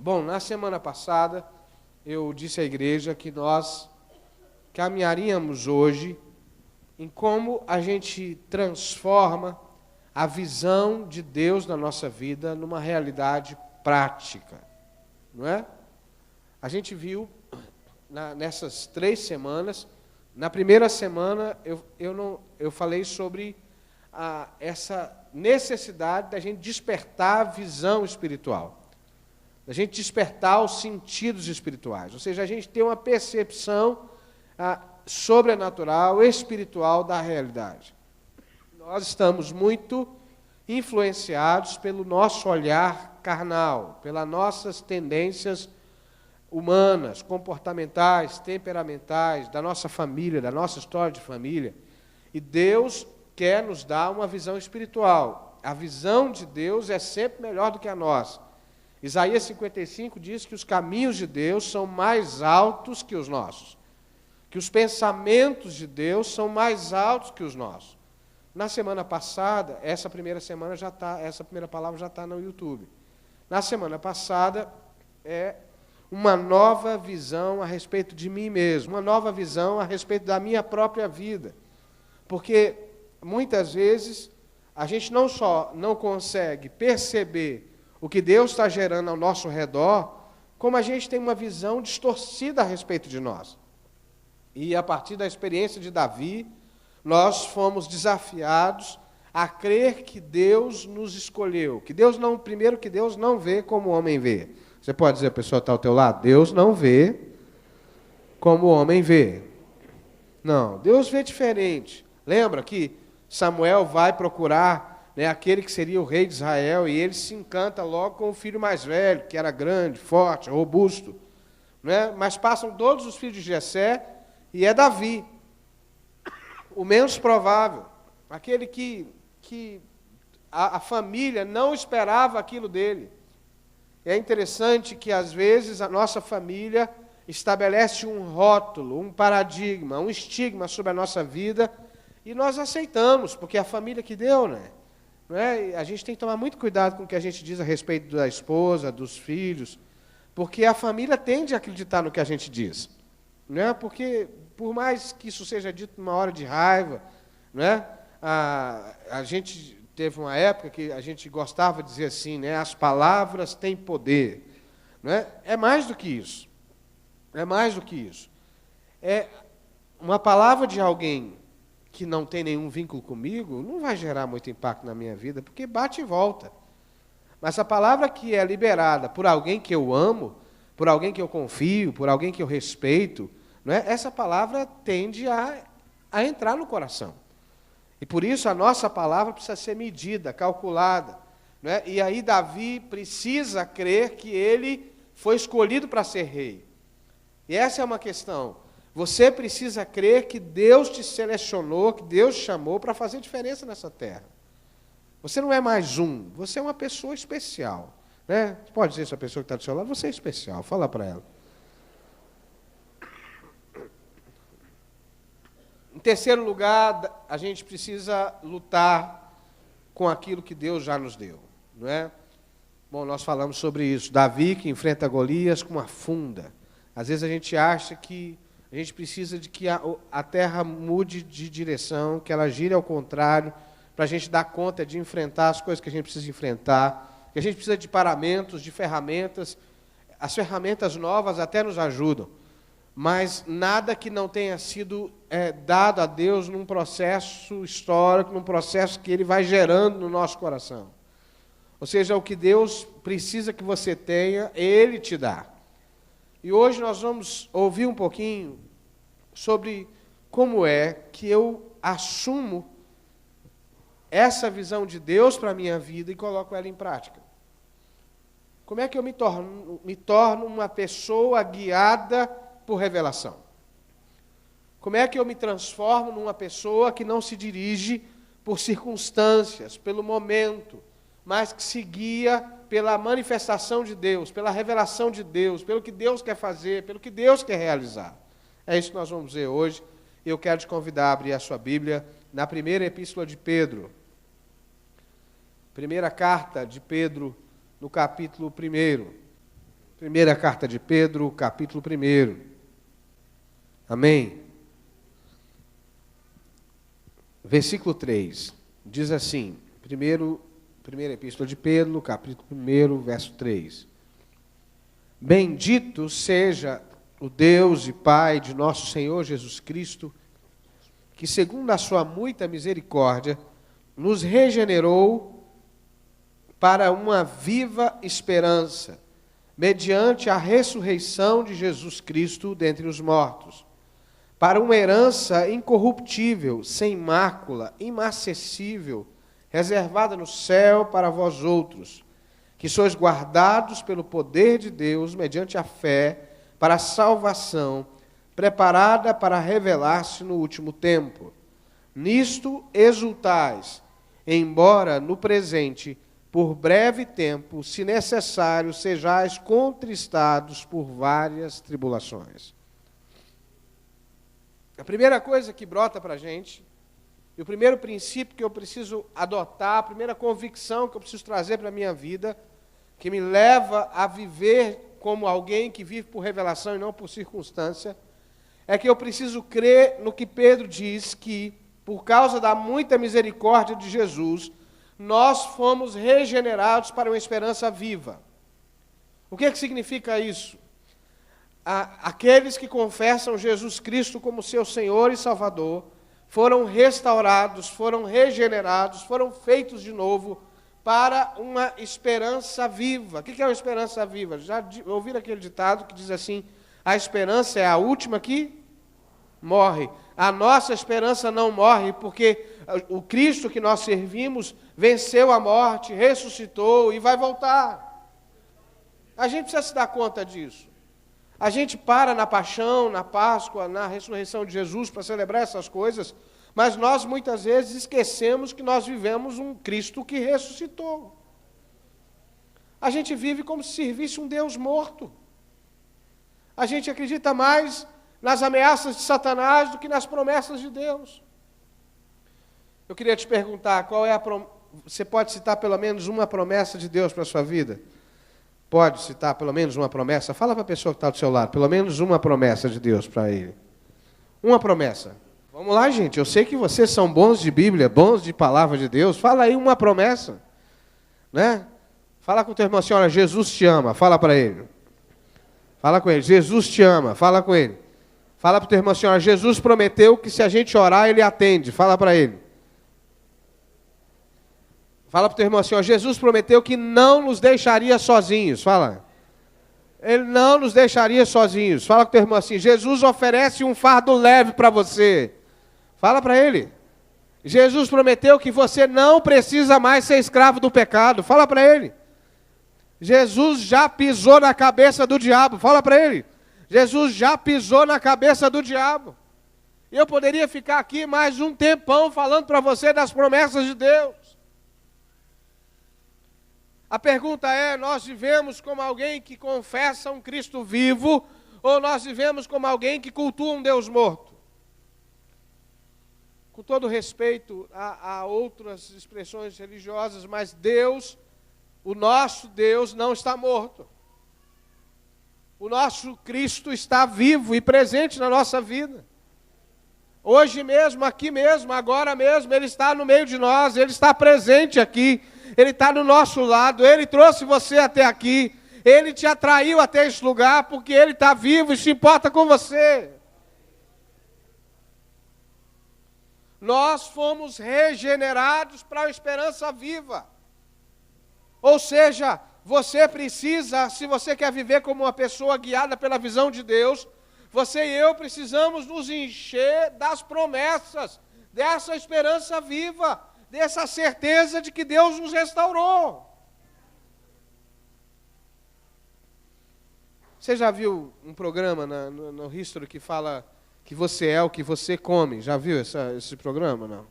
Bom, na semana passada, eu disse à igreja que nós caminharíamos hoje em como a gente transforma a visão de Deus na nossa vida numa realidade prática, não é? A gente viu nessas 3 semanas, na primeira semana eu falei sobre essa necessidade da gente despertar a visão espiritual, da gente despertar os sentidos espirituais, ou seja, a gente ter uma percepção sobrenatural, espiritual da realidade. Nós estamos muito influenciados pelo nosso olhar carnal, pelas nossas tendências humanas, comportamentais, temperamentais, da nossa família, da nossa história de família. E Deus quer nos dar uma visão espiritual. A visão de Deus é sempre melhor do que a nossa. Isaías 55 diz que os caminhos de Deus são mais altos que os nossos, que os pensamentos de Deus são mais altos que os nossos. Na semana passada, essa primeira palavra já está no YouTube. Na semana passada, é uma nova visão a respeito de mim mesmo, uma nova visão a respeito da minha própria vida. Porque, muitas vezes, a gente não só não consegue perceber o que Deus está gerando ao nosso redor, como a gente tem uma visão distorcida a respeito de nós. E, a partir da experiência de Davi, nós fomos desafiados a crer que Deus nos escolheu, que Deus não vê como o homem vê. Você pode dizer, a pessoa está ao teu lado, Deus não vê como o homem vê. Não, Deus vê diferente. Lembra que Samuel vai procurar aquele que seria o rei de Israel, e ele se encanta logo com o filho mais velho, que era grande, forte, robusto. Mas passam todos os filhos de Jessé, e é Davi, o menos provável, aquele que a família não esperava aquilo dele. É interessante que, às vezes, a nossa família estabelece um rótulo, um paradigma, um estigma sobre a nossa vida, e nós aceitamos, porque é a família que deu, não é? A gente tem que tomar muito cuidado com o que a gente diz a respeito da esposa, dos filhos, porque a família tende a acreditar no que a gente diz. Não é? Porque, por mais que isso seja dito numa hora de raiva, não é? A gente teve uma época que a gente gostava de dizer assim, as palavras têm poder. Não é? É mais do que isso. É mais do que isso. É uma palavra de alguém que não tem nenhum vínculo comigo, não vai gerar muito impacto na minha vida, porque bate e volta. Mas a palavra que é liberada por alguém que eu amo, por alguém que eu confio, por alguém que eu respeito, essa palavra tende a entrar no coração. E por isso a nossa palavra precisa ser medida, calculada. E aí Davi precisa crer que ele foi escolhido para ser rei. E essa é uma questão. Você precisa crer que Deus te selecionou, que Deus te chamou para fazer diferença nessa terra. Você não é mais um, você é uma pessoa especial. Você pode dizer essa pessoa que está do seu lado, você é especial, fala para ela. Em terceiro lugar, a gente precisa lutar com aquilo que Deus já nos deu. Não é? Bom, nós falamos sobre isso. Davi que enfrenta Golias com uma funda. Às vezes a gente acha que a gente precisa de que a terra mude de direção, que ela gire ao contrário, para a gente dar conta de enfrentar as coisas que a gente precisa enfrentar, que a gente precisa de paramentos, de ferramentas. As ferramentas novas até nos ajudam, mas nada que não tenha sido dado a Deus num processo histórico, num processo que Ele vai gerando no nosso coração. Ou seja, o que Deus precisa que você tenha, Ele te dá. E hoje nós vamos ouvir um pouquinho sobre como é que eu assumo essa visão de Deus para a minha vida e coloco ela em prática. Como é que eu me torno uma pessoa guiada por revelação? Como é que eu me transformo numa pessoa que não se dirige por circunstâncias, pelo momento, mas que se guia pela manifestação de Deus, pela revelação de Deus, pelo que Deus quer fazer, pelo que Deus quer realizar. É isso que nós vamos ver hoje. Eu quero te convidar a abrir a sua Bíblia na primeira epístola de Pedro. Primeira carta de Pedro, no capítulo 1. Primeira carta de Pedro, capítulo 1. Amém? Versículo 3. Diz assim, primeira epístola de Pedro, capítulo 1, verso 3. Bendito seja o Deus e Pai de nosso Senhor Jesus Cristo, que segundo a sua muita misericórdia, nos regenerou para uma viva esperança, mediante a ressurreição de Jesus Cristo dentre os mortos, para uma herança incorruptível, sem mácula, imacessível, reservada no céu para vós outros, que sois guardados pelo poder de Deus, mediante a fé, para a salvação, preparada para revelar-se no último tempo. Nisto exultais, embora no presente, por breve tempo, se necessário, sejais contristados por várias tribulações. A primeira coisa que brota para a gente, e o primeiro princípio que eu preciso adotar, a primeira convicção que eu preciso trazer para a minha vida, que me leva a viver como alguém que vive por revelação e não por circunstância, é que eu preciso crer no que Pedro diz, que, por causa da muita misericórdia de Jesus, nós fomos regenerados para uma esperança viva. O que significa isso? Aqueles que confessam Jesus Cristo como seu Senhor e Salvador, foram restaurados, foram regenerados, foram feitos de novo para uma esperança viva. O que é uma esperança viva? Já ouviram aquele ditado que diz assim, a esperança é a última que morre. A nossa esperança não morre, porque o Cristo que nós servimos venceu a morte, ressuscitou e vai voltar. A gente precisa se dar conta disso. A gente para na paixão, na Páscoa, na ressurreição de Jesus para celebrar essas coisas, mas nós muitas vezes esquecemos que nós vivemos um Cristo que ressuscitou. A gente vive como se servisse um Deus morto. A gente acredita mais nas ameaças de Satanás do que nas promessas de Deus. Eu queria te perguntar, você pode citar pelo menos uma promessa de Deus para a sua vida? Pode citar pelo menos uma promessa? Fala para a pessoa que está do seu lado, pelo menos uma promessa de Deus para ele. Uma promessa. Vamos lá, gente, eu sei que vocês são bons de Bíblia, bons de palavra de Deus. Fala aí uma promessa. Né? Fala com o teu irmão assim, olha, Jesus te ama, fala para ele. Fala com ele, Jesus te ama, fala com ele. Fala para o teu irmão assim, olha, Jesus prometeu que se a gente orar, ele atende, fala para ele. Fala para o teu irmão assim, ó, Jesus prometeu que não nos deixaria sozinhos. Fala. Ele não nos deixaria sozinhos. Fala para o teu irmão assim, Jesus oferece um fardo leve para você. Fala para ele. Jesus prometeu que você não precisa mais ser escravo do pecado. Fala para ele. Jesus já pisou na cabeça do diabo. Fala para ele. Jesus já pisou na cabeça do diabo. E eu poderia ficar aqui mais um tempão falando para você das promessas de Deus. A pergunta é, nós vivemos como alguém que confessa um Cristo vivo, ou nós vivemos como alguém que cultua um Deus morto? Com todo respeito a outras expressões religiosas, mas Deus, o nosso Deus, não está morto. O nosso Cristo está vivo e presente na nossa vida. Hoje mesmo, aqui mesmo, agora mesmo, Ele está no meio de nós, Ele está presente aqui. Ele está do nosso lado, Ele trouxe você até aqui, Ele te atraiu até esse lugar, porque Ele está vivo e se importa com você. Nós fomos regenerados para uma esperança viva. Ou seja, você precisa, se você quer viver como uma pessoa guiada pela visão de Deus, você e eu precisamos nos encher das promessas, dessa esperança viva, dessa certeza de que Deus nos restaurou. Você já viu um programa no History que fala que você é o que você come? Já viu esse programa, não?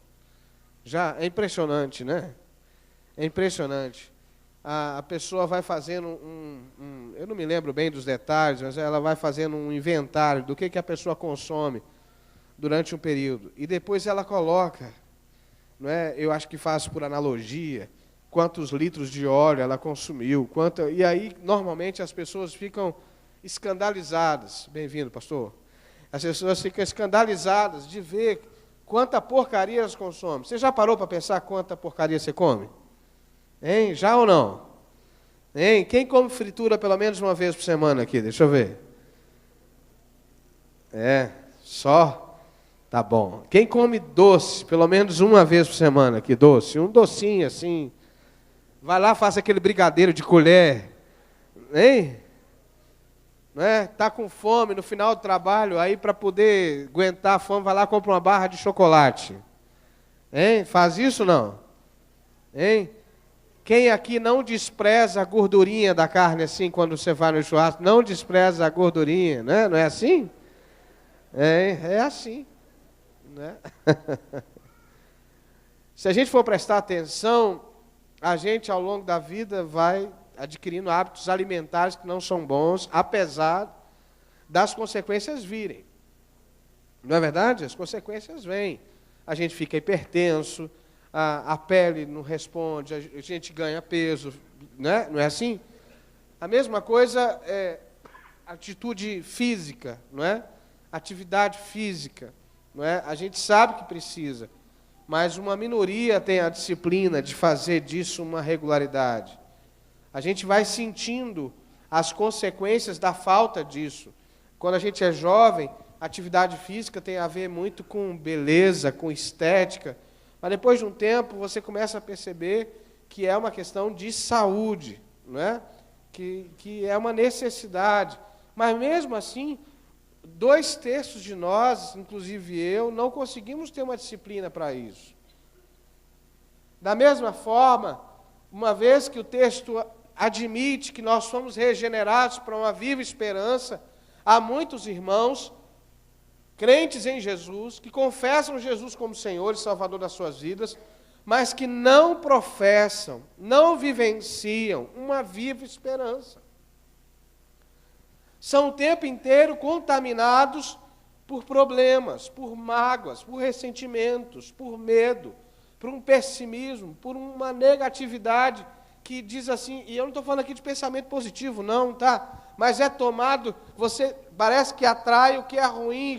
Já, é impressionante, né? É impressionante. A pessoa vai fazendo eu não me lembro bem dos detalhes, mas ela vai fazendo um inventário do que a pessoa consome durante um período. E depois ela coloca, não é? Eu acho que faz por analogia, quantos litros de óleo ela consumiu, e aí, normalmente, as pessoas ficam escandalizadas. Bem-vindo, pastor. As pessoas ficam escandalizadas de ver quanta porcaria elas consomem. Você já parou para pensar quanta porcaria você come? Hein? Já ou não? Hein? Quem come fritura pelo menos uma vez por semana aqui? Deixa eu ver. Só? Tá bom. Quem come doce pelo menos uma vez por semana aqui? Doce? Um docinho assim. Vai lá, faça aquele brigadeiro de colher. Hein? Tá com fome no final do trabalho, aí para poder aguentar a fome, vai lá e compra uma barra de chocolate. Hein? Faz isso ou não? Hein? Quem aqui não despreza a gordurinha da carne assim, quando você vai no churrasco, não despreza a gordurinha, né? Não é assim? É assim. Né? Se a gente for prestar atenção, a gente ao longo da vida vai adquirindo hábitos alimentares que não são bons, apesar das consequências virem. Não é verdade? As consequências vêm. A gente fica hipertenso, a pele não responde, a gente ganha peso, né? Não é assim? A mesma coisa é atitude física, não é? Atividade física, não é? A gente sabe que precisa, mas uma minoria tem a disciplina de fazer disso uma regularidade. A gente vai sentindo as consequências da falta disso. Quando a gente é jovem, atividade física tem a ver muito com beleza, com estética, mas depois de um tempo você começa a perceber que é uma questão de saúde, não é? Que é uma necessidade. Mas mesmo assim, 2/3 de nós, inclusive eu, não conseguimos ter uma disciplina para isso. Da mesma forma, uma vez que o texto admite que nós somos regenerados para uma viva esperança, há muitos irmãos, crentes em Jesus, que confessam Jesus como Senhor e Salvador das suas vidas, mas que não professam, não vivenciam uma viva esperança. São o tempo inteiro contaminados por problemas, por mágoas, por ressentimentos, por medo, por um pessimismo, por uma negatividade que diz assim, e eu não estou falando aqui de pensamento positivo, não, tá? Mas é tomado, você parece que atrai o que é ruim,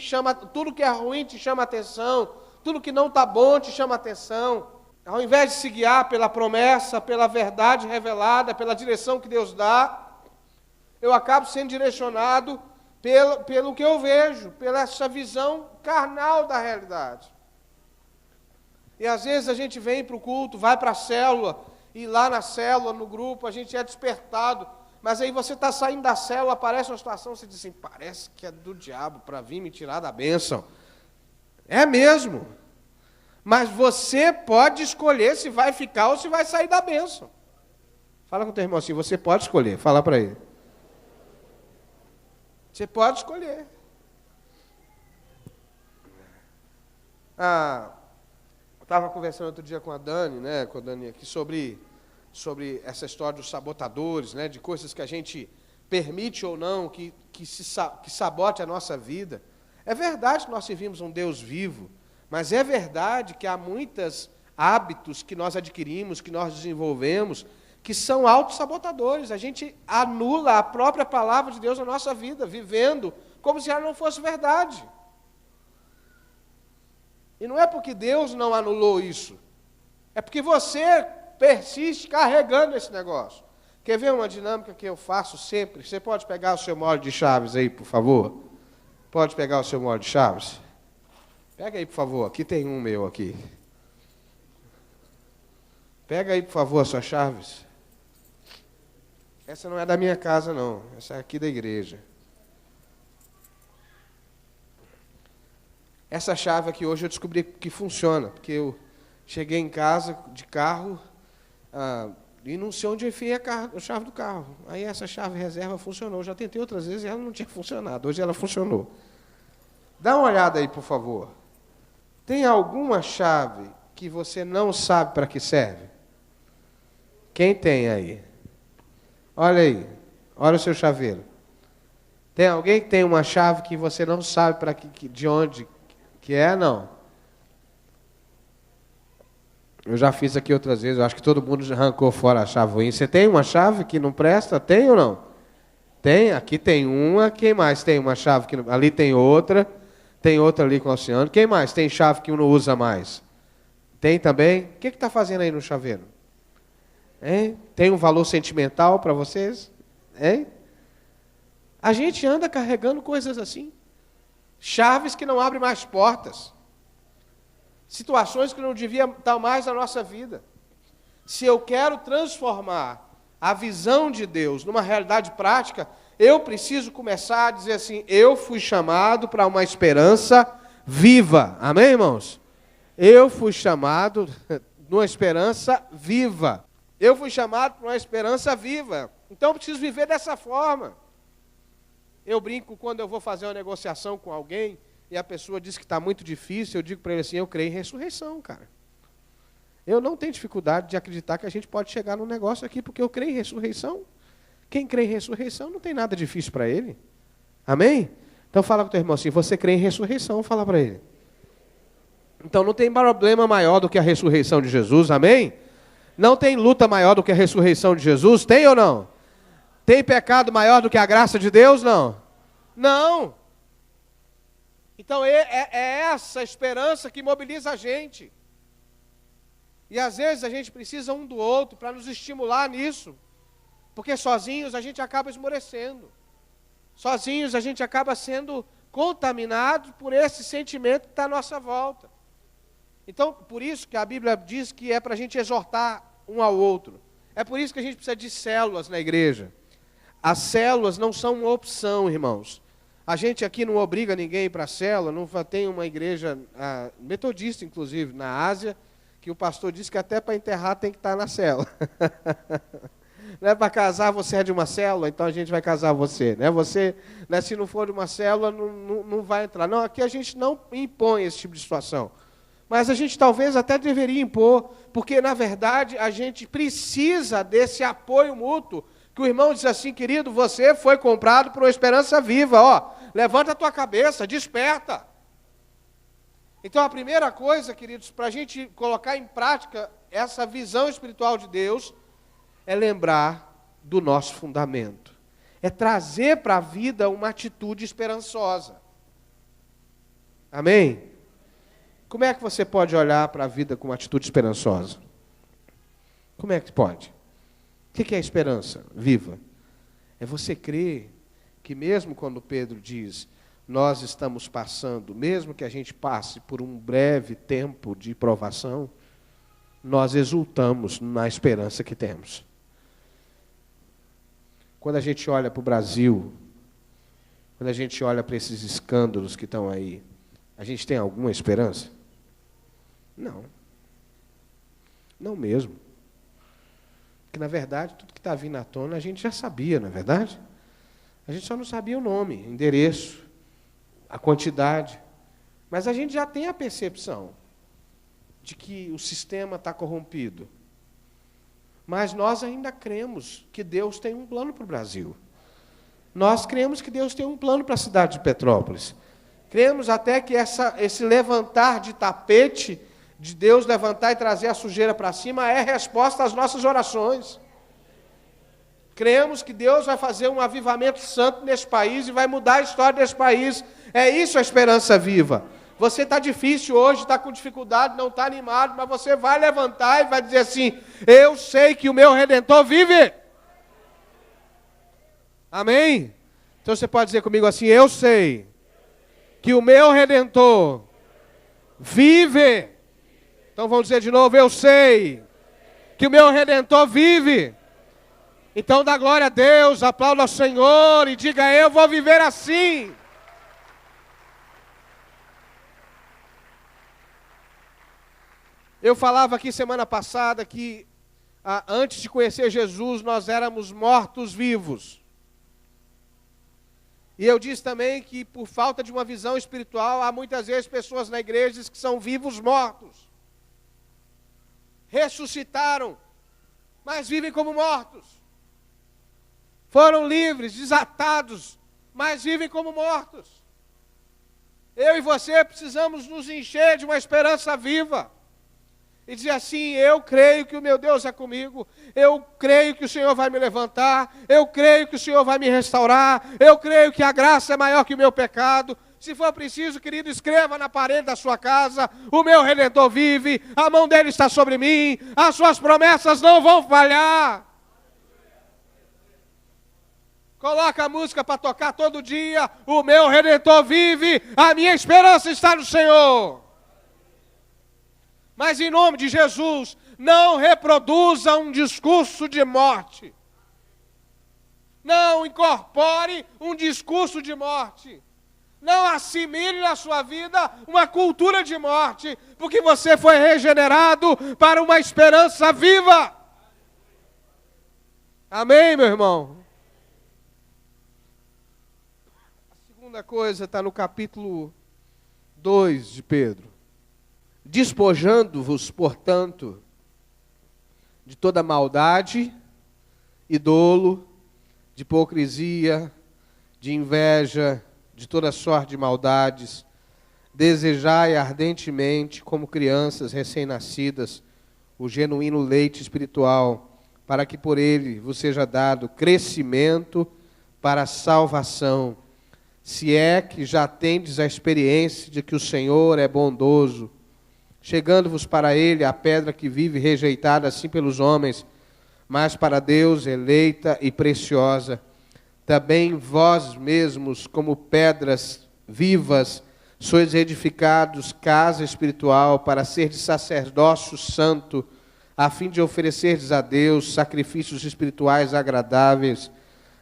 tudo que é ruim te chama atenção, tudo que não está bom te chama atenção. Ao invés de se guiar pela promessa, pela verdade revelada, pela direção que Deus dá, eu acabo sendo direcionado pelo que eu vejo, pela essa visão carnal da realidade. E às vezes a gente vem para o culto, vai para a célula, e lá na célula, no grupo, a gente é despertado, mas aí você está saindo da célula, aparece uma situação, você diz assim, parece que é do diabo para vir me tirar da bênção. É mesmo. Mas você pode escolher se vai ficar ou se vai sair da bênção. Fala com o teu irmão assim, você pode escolher, fala para ele. Você pode escolher. Eu estava conversando outro dia com a Dani, né, com a Dani aqui, sobre essa história dos sabotadores, né, de coisas que a gente permite ou não que sabote a nossa vida. É verdade que nós servimos um Deus vivo, mas é verdade que há muitos hábitos que nós adquirimos, que nós desenvolvemos, que são autossabotadores. A gente anula a própria palavra de Deus na nossa vida, vivendo como se ela não fosse verdade. E não é porque Deus não anulou isso, é porque você persiste carregando esse negócio. Quer ver uma dinâmica que eu faço sempre? Você pode pegar o seu molde de chaves aí, por favor? Pode pegar o seu molde de chaves? Pega aí, por favor. Aqui tem um meu aqui. Pega aí, por favor, as suas chaves. Essa não é da minha casa, não. Essa é aqui da igreja. Essa chave aqui hoje eu descobri que funciona, porque eu cheguei em casa de carro e não sei onde eu enfiei a chave do carro. Aí essa chave reserva funcionou. Eu já tentei outras vezes e ela não tinha funcionado. Hoje ela funcionou. Dá uma olhada aí, por favor. Tem alguma chave que você não sabe para que serve? Quem tem aí? Olha aí. Olha o seu chaveiro. Tem alguém que tem uma chave que você não sabe de onde que é, não? Eu já fiz aqui outras vezes, eu acho que todo mundo já arrancou fora a chave ruim. Você tem uma chave que não presta? Tem ou não? Tem, aqui tem uma. Quem mais tem uma chave que não... Ali tem outra ali com o oceano. Quem mais tem chave que não usa mais? Tem também? O que está fazendo aí no chaveiro? Hein? Tem um valor sentimental para vocês? Hein? A gente anda carregando coisas assim. Chaves que não abrem mais portas. Situações que não deviam estar mais na nossa vida. Se eu quero transformar a visão de Deus numa realidade prática, eu preciso começar a dizer assim, eu fui chamado para uma esperança viva. Amém, irmãos? Eu fui chamado numa esperança viva. Eu fui chamado para uma esperança viva. Então eu preciso viver dessa forma. Eu brinco quando eu vou fazer uma negociação com alguém e a pessoa diz que está muito difícil, eu digo para ele assim, eu creio em ressurreição, cara. Eu não tenho dificuldade de acreditar que a gente pode chegar num negócio aqui, porque eu creio em ressurreição. Quem crê em ressurreição não tem nada difícil para ele. Amém? Então fala com o teu irmão assim, você crê em ressurreição, fala para ele. Então não tem problema maior do que a ressurreição de Jesus, amém? Não tem luta maior do que a ressurreição de Jesus, tem ou não? Tem pecado maior do que a graça de Deus, não? Não. Então é essa esperança que mobiliza a gente. E às vezes a gente precisa um do outro para nos estimular nisso. Porque sozinhos a gente acaba esmorecendo. Sozinhos a gente acaba sendo contaminado por esse sentimento que está à nossa volta. Então, por isso que a Bíblia diz que é para a gente exortar um ao outro. É por isso que a gente precisa de células na igreja. As células não são uma opção, irmãos. A gente aqui não obriga ninguém para a célula, não tem uma igreja metodista, inclusive, na Ásia, que o pastor disse que até para enterrar tem que estar na célula. Não é para casar, você é de uma célula, então a gente vai casar você. Né? Você, né, se não for de uma célula, não vai entrar. Não, aqui a gente não impõe esse tipo de situação. Mas a gente talvez até deveria impor, porque, na verdade, a gente precisa desse apoio mútuo, que o irmão diz assim, querido, você foi comprado por uma esperança viva, ó, levanta a tua cabeça, desperta. Então, a primeira coisa, queridos, para a gente colocar em prática essa visão espiritual de Deus, é lembrar do nosso fundamento. É trazer para a vida uma atitude esperançosa. Amém? Como é que você pode olhar para a vida com uma atitude esperançosa? Como é que pode? O que é esperança viva? É você crer que mesmo quando Pedro diz, nós estamos passando, mesmo que a gente passe por um breve tempo de provação, nós exultamos na esperança que temos. Quando a gente olha para o Brasil, quando a gente olha para esses escândalos que estão aí, a gente tem alguma esperança? Não. Não mesmo. Porque, na verdade, tudo que está vindo à tona, a gente já sabia, não é verdade? A gente só não sabia o nome, endereço, a quantidade. Mas a gente já tem a percepção de que o sistema está corrompido. Mas nós ainda cremos que Deus tem um plano para o Brasil. Nós cremos que Deus tem um plano para a cidade de Petrópolis. Cremos até que esse levantar de tapete, de Deus levantar e trazer a sujeira para cima, é resposta às nossas orações. Cremos que Deus vai fazer um avivamento santo nesse país e vai mudar a história desse país. É isso a esperança viva. Você está difícil hoje, está com dificuldade, não está animado, mas você vai levantar e vai dizer assim, eu sei que o meu Redentor vive. Amém? Então você pode dizer comigo assim, eu sei que o meu Redentor vive. Então vamos dizer de novo, eu sei que o meu Redentor vive. Então dá glória a Deus, aplauda ao Senhor e diga, eu vou viver assim. Eu falava aqui semana passada que antes de conhecer Jesus, nós éramos mortos-vivos. E eu disse também que por falta de uma visão espiritual, há muitas vezes pessoas na igreja que são vivos-mortos. Ressuscitaram, mas vivem como mortos. Foram livres, desatados, mas vivem como mortos. Eu e você precisamos nos encher de uma esperança viva. e dizer assim: eu creio que o meu Deus é comigo, eu creio que o Senhor vai me levantar, eu creio que o Senhor vai me restaurar, eu creio que a graça é maior que o meu pecado. Se for preciso, querido, escreva na parede da sua casa: o meu Redentor vive, a mão dele está sobre mim, as suas promessas não vão falhar. Coloca a música para tocar todo dia: o meu Redentor vive, a minha esperança está no Senhor. Mas em nome de Jesus, não reproduza um discurso de morte. Não incorpore um discurso de morte. Não assimile na sua vida uma cultura de morte, porque você foi regenerado para uma esperança viva. Amém, meu irmão? A segunda coisa está no capítulo 2 de Pedro. Despojando-vos, portanto, de toda maldade e dolo, de hipocrisia, de inveja, de toda sorte de maldades, desejai ardentemente, como crianças recém-nascidas, o genuíno leite espiritual, para que por ele vos seja dado crescimento para a salvação, se é que já tendes a experiência de que o Senhor é bondoso, chegando-vos para ele a pedra que vive rejeitada assim pelos homens, mas para Deus eleita e preciosa. Também vós mesmos, como pedras vivas, sois edificados casa espiritual para seres sacerdócio santo, a fim de oferecerdes a Deus sacrifícios espirituais agradáveis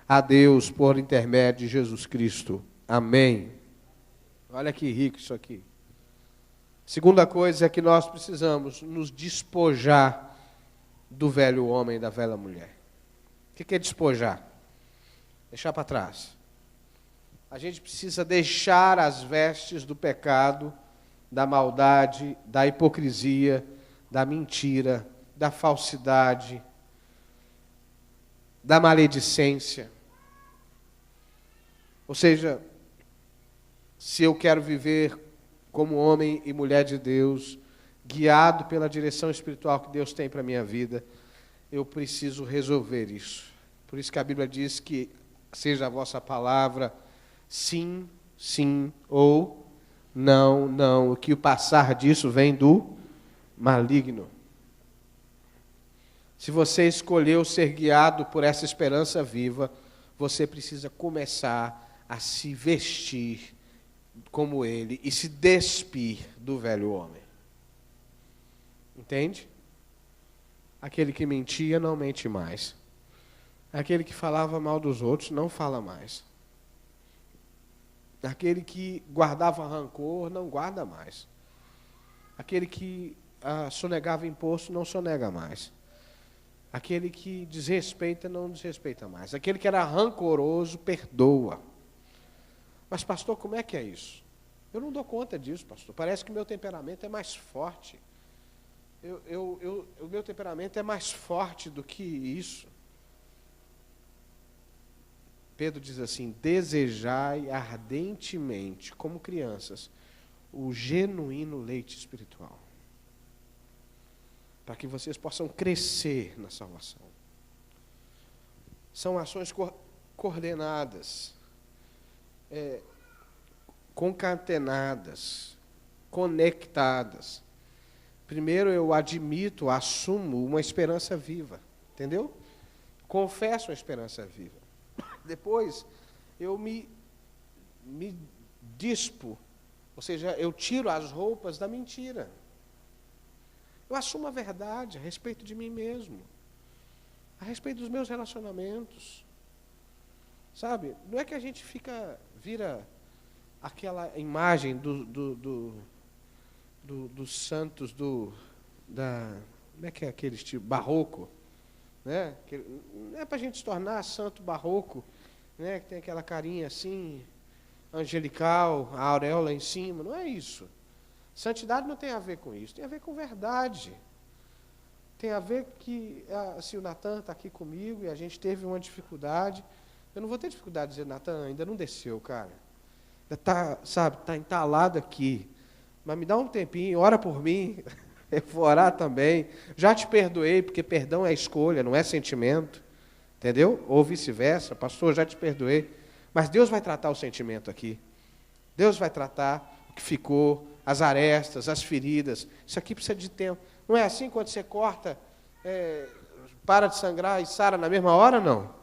a Deus por intermédio de Jesus Cristo. Amém. Olha que rico isso aqui. Segunda coisa é que nós precisamos nos despojar do velho homem e da velha mulher. O que é despojar? Deixar para trás. A gente precisa deixar as vestes do pecado, da maldade, da hipocrisia, da mentira, da falsidade, da maledicência. Ou seja, se eu quero viver como homem e mulher de Deus, guiado pela direção espiritual que Deus tem para a minha vida, eu preciso resolver isso. Por isso que a Bíblia diz que seja a vossa palavra sim, sim, ou não, não. Que o passar disso vem do maligno. Se você escolheu ser guiado por essa esperança viva, você precisa começar a se vestir como ele e se despir do velho homem. Entende? Aquele que mentia não mente mais. Aquele que falava mal dos outros não fala mais. Aquele que guardava rancor não guarda mais. Aquele que sonegava imposto não sonega mais. Aquele que desrespeita não desrespeita mais. Aquele que era rancoroso perdoa. Mas, pastor, como é que é isso? Eu não dou conta disso, pastor. Parece que o meu temperamento é mais forte. O meu temperamento é mais forte do que isso. Pedro diz assim: desejai ardentemente, como crianças, o genuíno leite espiritual, para que vocês possam crescer na salvação. São ações coordenadas, concatenadas, conectadas. Primeiro eu admito, assumo uma esperança viva, entendeu? Confesso a esperança viva. Depois eu me dispo, ou seja, eu tiro as roupas da mentira. Eu assumo a verdade a respeito de mim mesmo, a respeito dos meus relacionamentos. Sabe, não é que a gente vira aquela imagem dos santos como é que é aquele estilo? Barroco, né? Não é para a gente se tornar santo barroco, né? Que tem aquela carinha assim, angelical, a auréola em cima, não é isso. Santidade não tem a ver com isso, tem a ver com verdade. Tem a ver que, se o Natan está aqui comigo e a gente teve uma dificuldade, eu não vou ter dificuldade de dizer: Natan, ainda não desceu, cara. Está entalado aqui. Mas me dá um tempinho, ora por mim. Eu vou orar também. Já te perdoei, porque perdão é escolha, não é sentimento. Entendeu? Ou vice-versa. Pastor, já te perdoei. Mas Deus vai tratar o sentimento aqui. Deus vai tratar o que ficou, as arestas, as feridas. Isso aqui precisa de tempo. Não é assim quando você corta, para de sangrar e sara na mesma hora, não?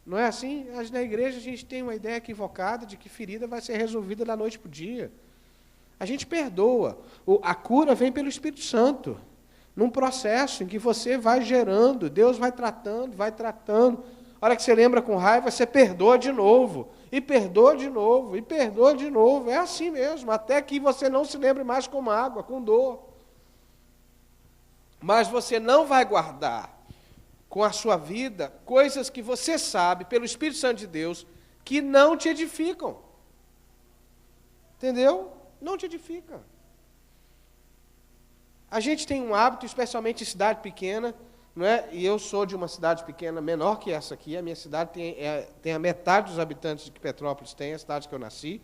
Não é assim? Na igreja a gente tem uma ideia equivocada de que ferida vai ser resolvida da noite para o dia. A gente perdoa. A cura vem pelo Espírito Santo. Num processo em que você vai gerando, Deus vai tratando, vai tratando. A hora que você lembra com raiva, você perdoa de novo. E perdoa de novo, e perdoa de novo. É assim mesmo, até que você não se lembre mais com mágoa, com dor. Mas você não vai guardar com a sua vida coisas que você sabe, pelo Espírito Santo de Deus, que não te edificam. Entendeu? Não te edifica. A gente tem um hábito, especialmente em cidade pequena, não é? E eu sou de uma cidade pequena menor que essa aqui, a minha cidade tem a metade dos habitantes que Petrópolis tem, a cidade que eu nasci.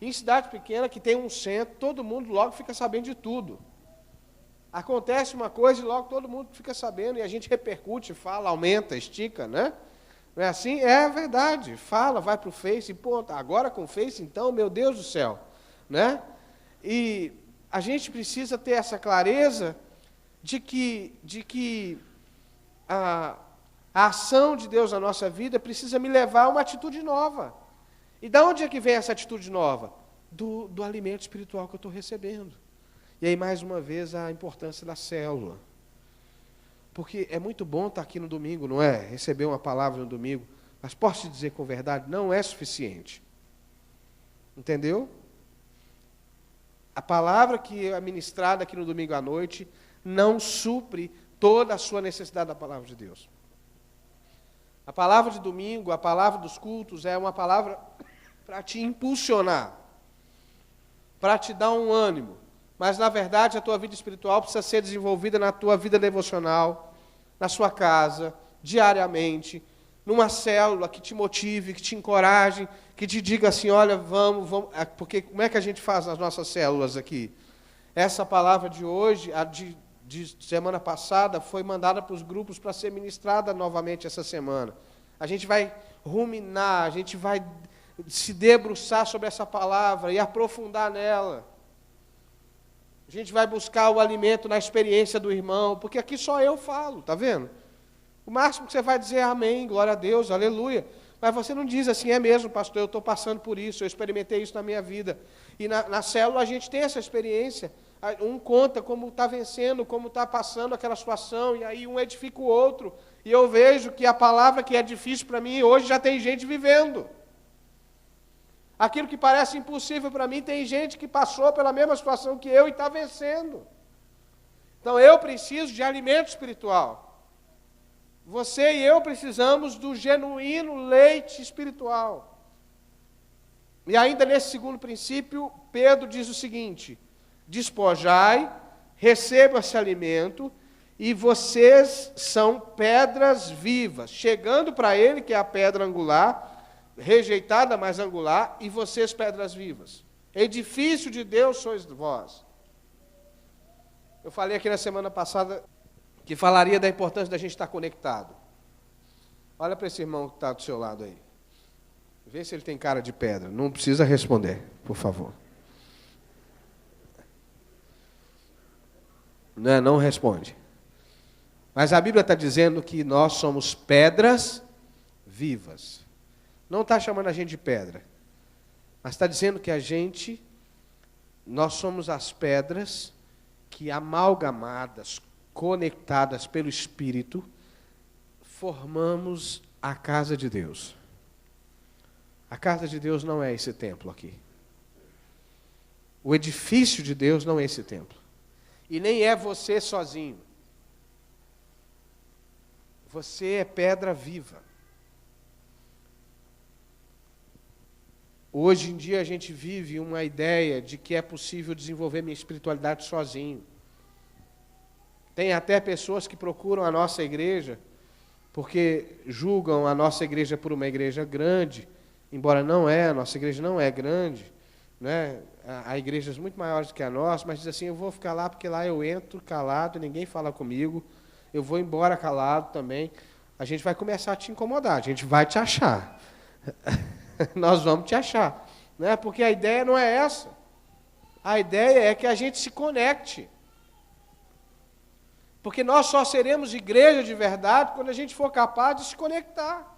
Em cidade pequena, que tem um centro, todo mundo logo fica sabendo de tudo. Acontece uma coisa e logo todo mundo fica sabendo, e a gente repercute, fala, aumenta, estica, né? Não é assim? É verdade. Fala, vai para o Face, pô, agora com o Face, então, meu Deus do céu. Né? E a gente precisa ter essa clareza de que a ação de Deus na nossa vida precisa me levar a uma atitude nova. E de onde é que vem essa atitude nova? Do alimento espiritual que eu estou recebendo. E aí, mais uma vez, a importância da célula. Porque é muito bom estar aqui no domingo, não é? Receber uma palavra no domingo. Mas posso te dizer com verdade, não é suficiente. Entendeu? A palavra que é ministrada aqui no domingo à noite não supre toda a sua necessidade da palavra de Deus. A palavra de domingo, a palavra dos cultos, é uma palavra para te impulsionar, para te dar um ânimo. Mas, na verdade, a tua vida espiritual precisa ser desenvolvida na tua vida devocional, na sua casa, diariamente, numa célula que te motive, que te encoraje, que te diga assim, olha, vamos, porque como é que a gente faz nas nossas células aqui? Essa palavra de hoje, a de semana passada, foi mandada para os grupos para ser ministrada novamente essa semana. A gente vai ruminar, a gente vai se debruçar sobre essa palavra e aprofundar nela. A gente vai buscar o alimento na experiência do irmão, porque aqui só eu falo, está vendo? O máximo que você vai dizer é amém, glória a Deus, aleluia. Mas você não diz assim, é mesmo, pastor, eu estou passando por isso, eu experimentei isso na minha vida. E na célula a gente tem essa experiência. Um conta como está vencendo, como está passando aquela situação, e aí um edifica o outro. E eu vejo que a palavra que é difícil para mim, hoje já tem gente vivendo. Aquilo que parece impossível para mim, tem gente que passou pela mesma situação que eu e está vencendo. Então eu preciso de alimento espiritual. Você e eu precisamos do genuíno leite espiritual. E ainda nesse segundo princípio, Pedro diz o seguinte: despojai, recebam esse alimento, e vocês são pedras vivas, chegando para ele, que é a pedra angular, rejeitada, mas angular, e vocês pedras vivas. Edifício de Deus sois vós. Eu falei aqui na semana passada que falaria da importância da gente estar conectado. Olha para esse irmão que está do seu lado aí. Vê se ele tem cara de pedra. Não precisa responder, por favor. Não responde. Mas a Bíblia está dizendo que nós somos pedras vivas. Não está chamando a gente de pedra. Mas está dizendo que nós somos as pedras que, amalgamadas, conectadas pelo Espírito, formamos a casa de Deus. A casa de Deus não é esse templo aqui. O edifício de Deus não é esse templo. E nem é você sozinho. Você é pedra viva. Hoje em dia a gente vive uma ideia de que é possível desenvolver minha espiritualidade sozinho. Tem até pessoas que procuram a nossa igreja porque julgam a nossa igreja por uma igreja grande, embora não é, a nossa igreja não é grande, né? Há igrejas muito maiores que a nossa, mas diz assim, eu vou ficar lá porque lá eu entro calado, ninguém fala comigo, eu vou embora calado também. A gente vai começar a te incomodar, a gente vai te achar. Nós vamos te achar, né? Porque a ideia não é essa. A ideia é que a gente se conecte. Porque nós só seremos igreja de verdade quando a gente for capaz de se conectar.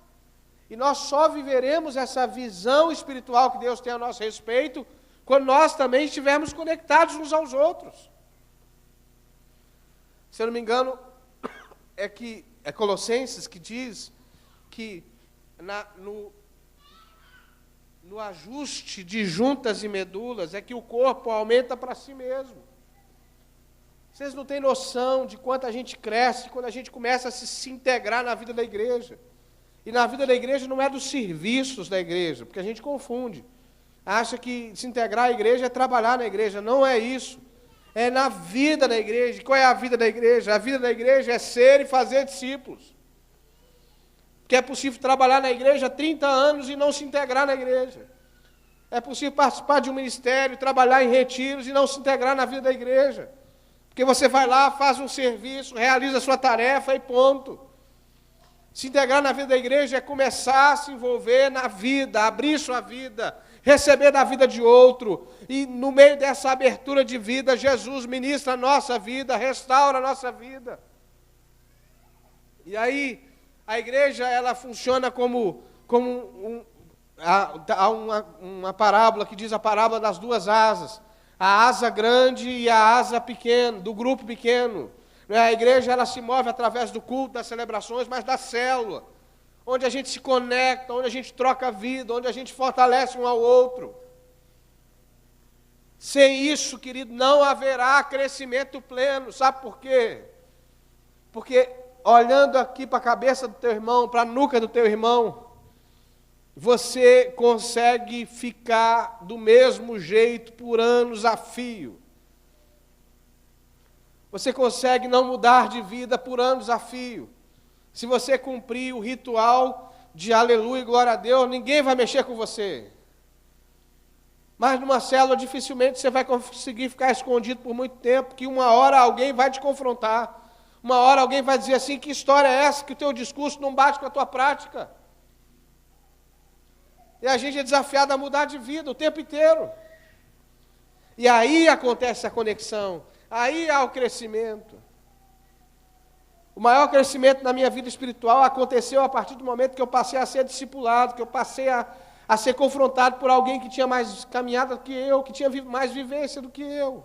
E nós só viveremos essa visão espiritual que Deus tem a nosso respeito quando nós também estivermos conectados uns aos outros. Se eu não me engano, é Colossenses que diz que no ajuste de juntas e medulas é que o corpo aumenta para si mesmo. Vocês não têm noção de quanto a gente cresce quando a gente começa a se integrar na vida da igreja. E na vida da igreja não é dos serviços da igreja, porque a gente confunde. Acha que se integrar à igreja é trabalhar na igreja. Não é isso. É na vida da igreja. Qual é a vida da igreja? A vida da igreja é ser e fazer discípulos. Porque é possível trabalhar na igreja há 30 anos e não se integrar na igreja. É possível participar de um ministério, trabalhar em retiros e não se integrar na vida da igreja. Porque você vai lá, faz um serviço, realiza a sua tarefa e ponto. Se integrar na vida da igreja é começar a se envolver na vida, abrir sua vida, receber da vida de outro. E no meio dessa abertura de vida, Jesus ministra a nossa vida, restaura a nossa vida. E aí, a igreja, ela funciona como há uma parábola que diz a parábola das duas asas. A asa grande e a asa pequena, do grupo pequeno. A igreja, ela se move através do culto, das celebrações, mas da célula, onde a gente se conecta, onde a gente troca vida, onde a gente fortalece um ao outro. Sem isso, querido, não haverá crescimento pleno. Sabe por quê? Porque olhando aqui para a cabeça do teu irmão, para a nuca do teu irmão, você consegue ficar do mesmo jeito por anos a fio. Você consegue não mudar de vida por anos a fio. Se você cumprir o ritual de aleluia e glória a Deus, ninguém vai mexer com você. Mas numa célula dificilmente você vai conseguir ficar escondido por muito tempo, que uma hora alguém vai te confrontar. Uma hora alguém vai dizer assim, que história é essa, que o teu discurso não bate com a tua prática. E a gente é desafiado a mudar de vida o tempo inteiro. E aí acontece a conexão, aí há o crescimento. O maior crescimento na minha vida espiritual aconteceu a partir do momento que eu passei a ser discipulado, que eu passei a ser confrontado por alguém que tinha mais caminhada do que eu, que tinha mais vivência do que eu.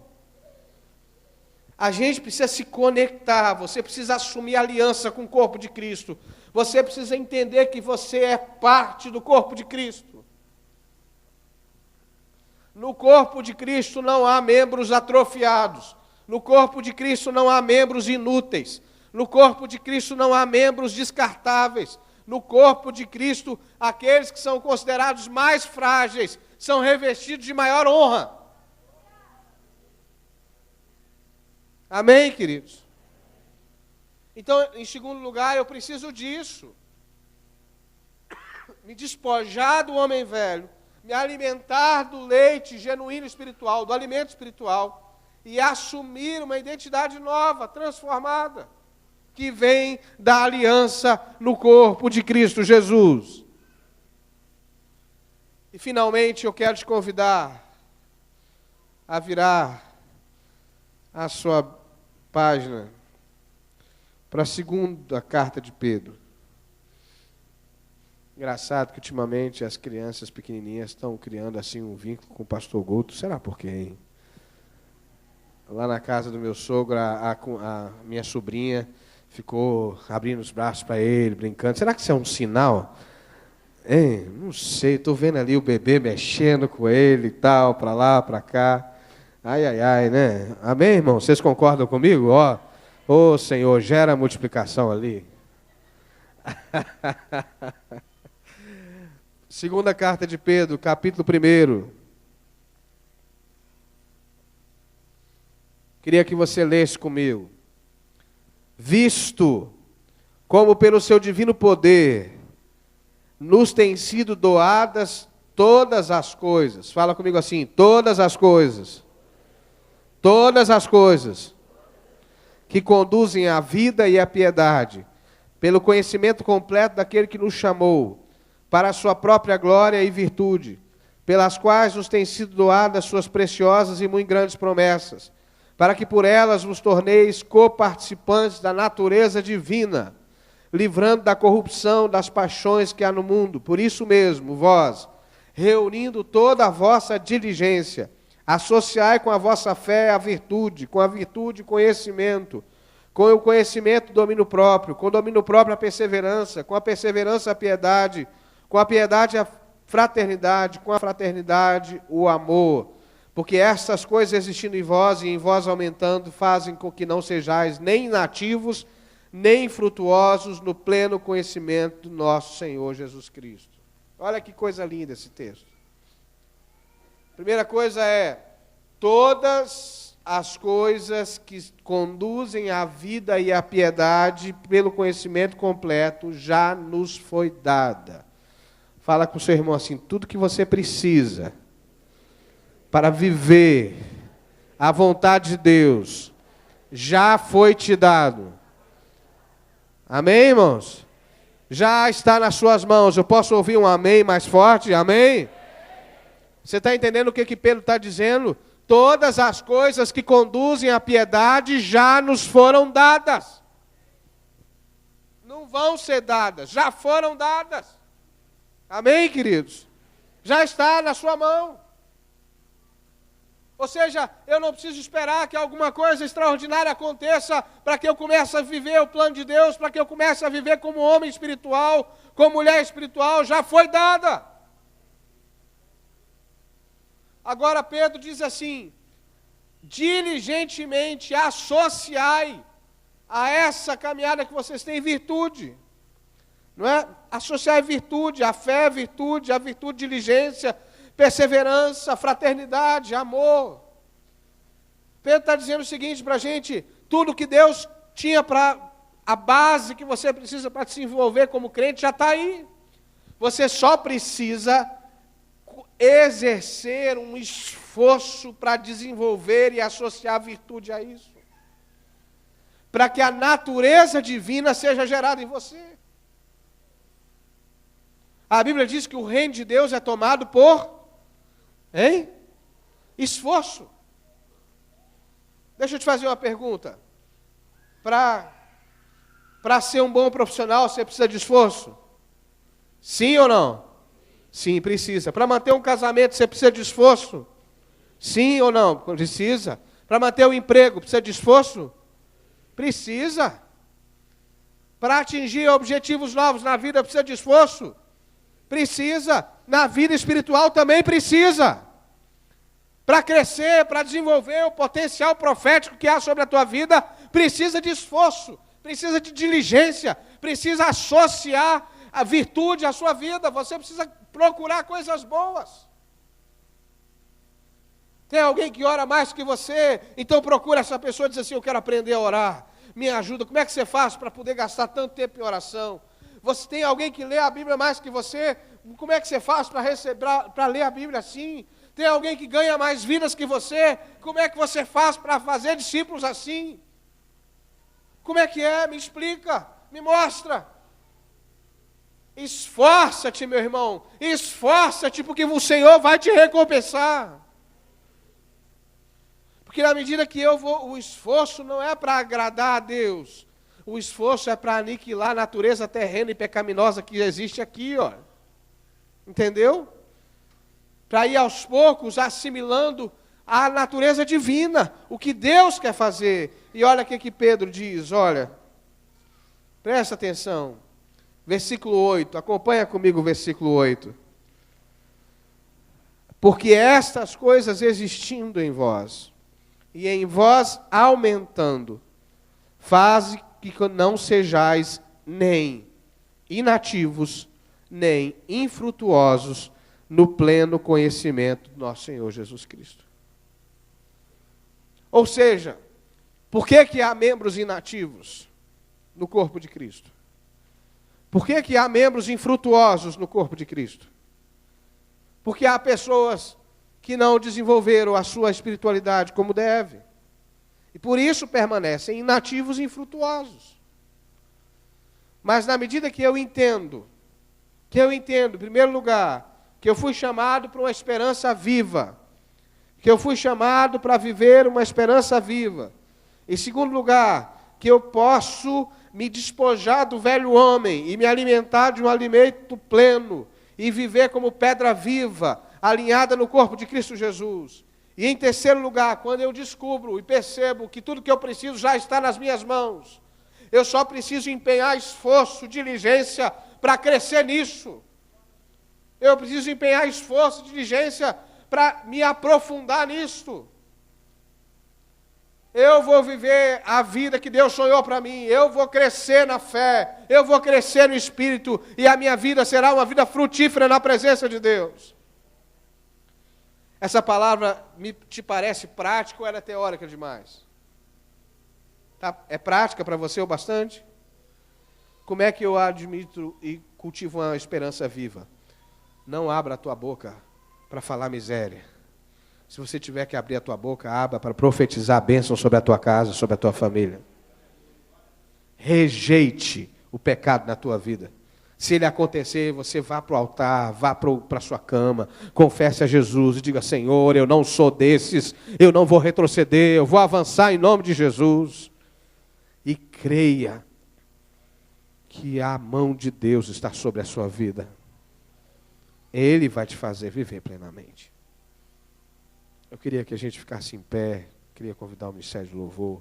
A gente precisa se conectar, você precisa assumir aliança com o corpo de Cristo. Você precisa entender que você é parte do corpo de Cristo. No corpo de Cristo não há membros atrofiados. No corpo de Cristo não há membros inúteis. No corpo de Cristo não há membros descartáveis. No corpo de Cristo, aqueles que são considerados mais frágeis são revestidos de maior honra. Amém, queridos? Então, em segundo lugar, eu preciso disso. Me despojar do homem velho, me alimentar do leite genuíno espiritual, do alimento espiritual, e assumir uma identidade nova, transformada, que vem da aliança no corpo de Cristo Jesus. E, finalmente, eu quero te convidar a virar a sua página para a segunda carta de Pedro. Engraçado que ultimamente as crianças pequenininhas estão criando assim um vínculo com o pastor Guto. Será por quê, hein? Lá na casa do meu sogro, a minha sobrinha ficou abrindo os braços para ele, brincando. Será que isso é um sinal? Hein? Não sei, estou vendo ali o bebê mexendo com ele e tal, para lá, para cá. Ai, ai, ai, né? Amém, irmão? Vocês concordam comigo? Ô, Senhor, gera multiplicação ali. Segunda carta de Pedro, capítulo 1. Queria que você lesse comigo. Visto como pelo seu divino poder nos têm sido doadas todas as coisas. Fala comigo assim, todas as coisas. Todas as coisas que conduzem à vida e à piedade, pelo conhecimento completo daquele que nos chamou, para a sua própria glória e virtude, pelas quais nos têm sido doadas suas preciosas e muito grandes promessas, para que por elas vos torneis coparticipantes da natureza divina, livrando da corrupção das paixões que há no mundo. Por isso mesmo, vós, reunindo toda a vossa diligência, associai com a vossa fé a virtude, com a virtude conhecimento, com o conhecimento domínio próprio, com o domínio próprio a perseverança, com a perseverança a piedade, com a piedade a fraternidade, com a fraternidade o amor. Porque estas coisas existindo em vós e em vós aumentando, fazem com que não sejais nem inativos, nem infrutuosos no pleno conhecimento do nosso Senhor Jesus Cristo. Olha que coisa linda esse texto. Primeira coisa é, todas as coisas que conduzem à vida e à piedade, pelo conhecimento completo, já nos foi dada. Fala com o seu irmão assim, tudo que você precisa para viver a vontade de Deus, já foi te dado. Amém, irmãos? Já está nas suas mãos. Eu posso ouvir um amém mais forte? Amém? Você está entendendo o que Pedro está dizendo? Todas as coisas que conduzem à piedade já nos foram dadas. Não vão ser dadas, já foram dadas. Amém, queridos? Já está na sua mão. Ou seja, eu não preciso esperar que alguma coisa extraordinária aconteça para que eu comece a viver o plano de Deus, para que eu comece a viver como homem espiritual, como mulher espiritual, já foi dada. Agora Pedro diz assim, diligentemente associai a essa caminhada que vocês têm virtude. Não é? Associai virtude, a fé, virtude, a virtude, diligência, perseverança, fraternidade, amor. Pedro está dizendo o seguinte para a gente, tudo que Deus tinha para a base que você precisa para se envolver como crente já está aí. Você só precisa exercer um esforço para desenvolver e associar virtude a isso. Para que a natureza divina seja gerada em você. A Bíblia diz que o reino de Deus é tomado por esforço. Deixa eu te fazer uma pergunta. Para ser um bom profissional, você precisa de esforço? Sim ou não? Sim, precisa. Para manter um casamento, você precisa de esforço? Sim ou não? Precisa. Para manter um emprego, precisa de esforço? Precisa. Para atingir objetivos novos na vida, precisa de esforço? Precisa. Na vida espiritual também precisa. Para crescer, para desenvolver o potencial profético que há sobre a tua vida, precisa de esforço, precisa de diligência, precisa associar a virtude à sua vida, você precisa procurar coisas boas. Tem alguém que ora mais que você, então procura essa pessoa e diz assim, eu quero aprender a orar, me ajuda, como é que você faz para poder gastar tanto tempo em oração? Você tem alguém que lê a Bíblia mais que você, como é que você faz para ler a Bíblia assim? Tem alguém que ganha mais vidas que você, como é que você faz para fazer discípulos assim? Como é que é? Me explica, me mostra. Esforça-te, meu irmão, esforça-te, porque o Senhor vai te recompensar. Porque na medida que o esforço não é para agradar a Deus, o esforço é para aniquilar a natureza terrena e pecaminosa que existe aqui, ó. Entendeu? Para ir aos poucos assimilando a natureza divina, o que Deus quer fazer. E olha o que Pedro diz, olha, presta atenção, versículo 8, acompanha comigo o versículo 8. Porque estas coisas existindo em vós, e em vós aumentando, faz que não sejais nem inativos, nem infrutuosos no pleno conhecimento do nosso Senhor Jesus Cristo. Ou seja, por que há membros inativos no corpo de Cristo? Por que há membros infrutuosos no corpo de Cristo? Porque há pessoas que não desenvolveram a sua espiritualidade como deve. E por isso permanecem inativos e infrutuosos. Mas na medida que eu entendo, em primeiro lugar, que eu fui chamado para uma esperança viva, que eu fui chamado para viver uma esperança viva. Em segundo lugar, que eu posso me despojar do velho homem e me alimentar de um alimento pleno e viver como pedra viva, alinhada no corpo de Cristo Jesus. E em terceiro lugar, quando eu descubro e percebo que tudo que eu preciso já está nas minhas mãos, eu só preciso empenhar esforço, diligência para crescer nisso. Eu preciso empenhar esforço, diligência para me aprofundar nisto. Eu vou viver a vida que Deus sonhou para mim. Eu vou crescer na fé. Eu vou crescer no Espírito. E a minha vida será uma vida frutífera na presença de Deus. Essa palavra te parece prática ou ela é teórica demais? Tá? É prática para você o bastante? Como é que eu admito e cultivo uma esperança viva? Não abra a tua boca para falar miséria. Se você tiver que abrir a tua boca, abra para profetizar a bênção sobre a tua casa, sobre a tua família. Rejeite o pecado na tua vida. Se ele acontecer, você vá para o altar, vá para a sua cama, confesse a Jesus e diga: Senhor, eu não sou desses, eu não vou retroceder, eu vou avançar em nome de Jesus. E creia que a mão de Deus está sobre a sua vida. Ele vai te fazer viver plenamente. Eu queria que a gente ficasse em pé, queria convidar o Ministério de Louvor.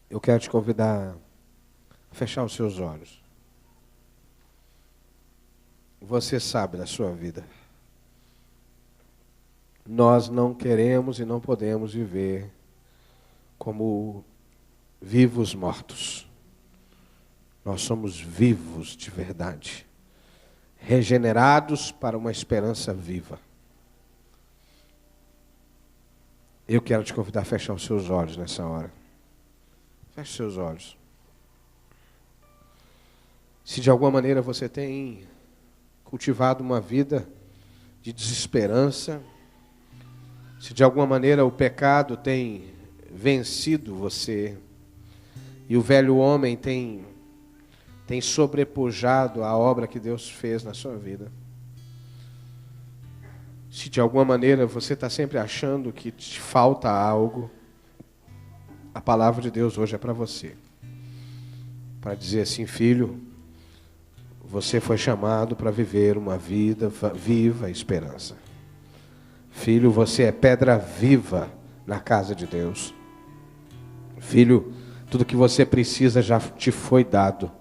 Eu quero te convidar a fechar os seus olhos. Você sabe da sua vida. Nós não queremos e não podemos viver como vivos mortos. Nós somos vivos de verdade, regenerados para uma esperança viva. Eu quero te convidar a fechar os seus olhos nessa hora. Feche os seus olhos. Se de alguma maneira você tem cultivado uma vida de desesperança, se de alguma maneira o pecado tem vencido você e o velho homem tem sobrepujado a obra que Deus fez na sua vida, se de alguma maneira você está sempre achando que te falta algo, a palavra de Deus hoje é para você, para dizer assim: filho, você foi chamado para viver uma vida viva, esperança. Filho, você é pedra viva na casa de Deus. Filho, tudo que você precisa já te foi dado.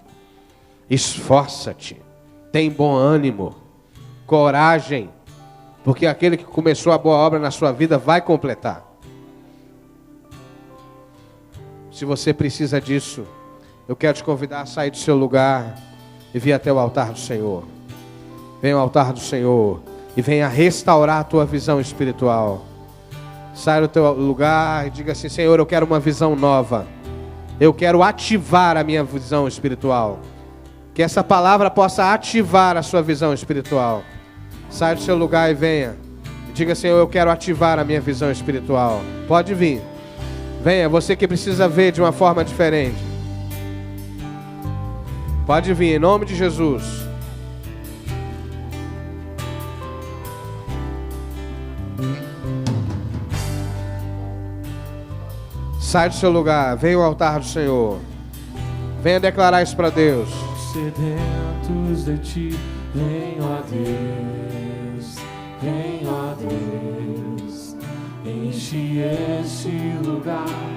Esforça-te, tem bom ânimo, coragem, porque aquele que começou a boa obra na sua vida vai completar. Se você precisa disso, eu quero te convidar a sair do seu lugar e vir até o altar do Senhor. Venha ao altar do Senhor e venha restaurar a tua visão espiritual. Saia do teu lugar e diga assim: Senhor, eu quero uma visão nova. Eu quero ativar a minha visão espiritual. Que essa palavra possa ativar a sua visão espiritual. Saia do seu lugar e venha. E diga: Senhor, eu quero ativar a minha visão espiritual. Pode vir. Venha, você que precisa ver de uma forma diferente. Pode vir, em nome de Jesus. Sai do seu lugar, venha ao altar do Senhor. Venha declarar isso para Deus. Sedentos de ti, vem, ó Deus, vem, ó Deus, enche este lugar.